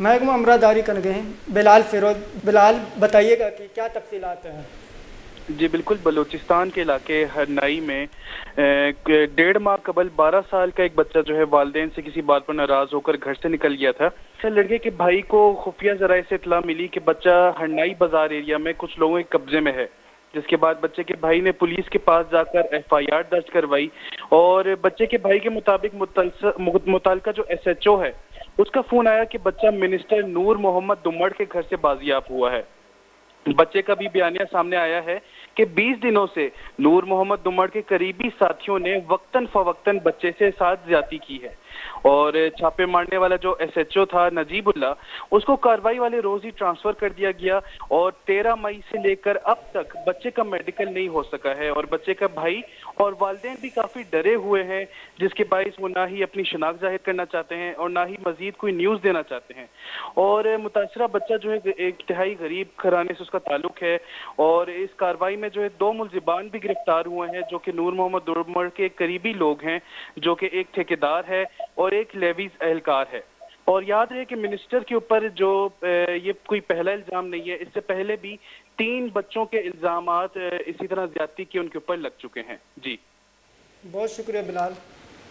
महकमा अमरादारी कर गए हैं बिलाल फिरोज। बिलाल बताइएगा कि क्या तफसीलात हैं। जी बिल्कुल, बलूचिस्तान के इलाके हरनाई में 1.5 माह कबल 12 साल का एक बच्चा जो है वालिदैन से किसी बात पर नाराज होकर घर से निकल गया था। लड़के के भाई को खुफिया जराये से इत्तला मिली कि बच्चा हरनाई बाजार एरिया में कुछ लोगों के कब्जे में है, जिसके बाद बच्चे के भाई ने पुलिस के पास जाकर एफआईआर दर्ज करवाई। और बच्चे के भाई के मुताबिक मुतलका जो एसएचओ है उसका फोन आया कि बच्चा मिनिस्टर नूर मोहम्मद दुम्मड़ के घर से बाजियाब हुआ है। बच्चे का भी बयानिया सामने आया है कि 20 दिनों से नूर मोहम्मद दुम्मड़ के करीबी साथियों ने वक्तन फवक्तन बच्चे से साथ ज्यादती की है। और छापे मारने वाला जो एसएचओ था नजीबुल्ला, उसको कार्रवाई वाले रोज ही ट्रांसफर कर दिया गया। और 13 मई से लेकर अब तक बच्चे का मेडिकल नहीं हो सका है और बच्चे का भाई और वालिदैन भी काफी डरे हुए हैं, जिसके बाइस वो ना ही अपनी शनाख्त जाहिर करना चाहते हैं और ना ही मजीद कोई न्यूज देना चाहते हैं। और मुतासरा बच्चा जो है एक तिहाई गरीब घराने से उसका ताल्लुक है। और इस कार्रवाई में जो है 2 मुलजिबान भी गिरफ्तार हुए हैं जो कि नूर मोहम्मद दुम्मड़ के करीबी लोग हैं, जो कि एक ठेकेदार है और एक लेवीज एहलकार है। और याद रहे कि मिनिस्टर के ऊपर जो ये कोई पहला इल्जाम नहीं है, इससे पहले भी 3 बच्चों के इल्जामात इसी तरह ज्यादती के उनके ऊपर लग चुके हैं। जी बहुत शुक्रिया बिलाल।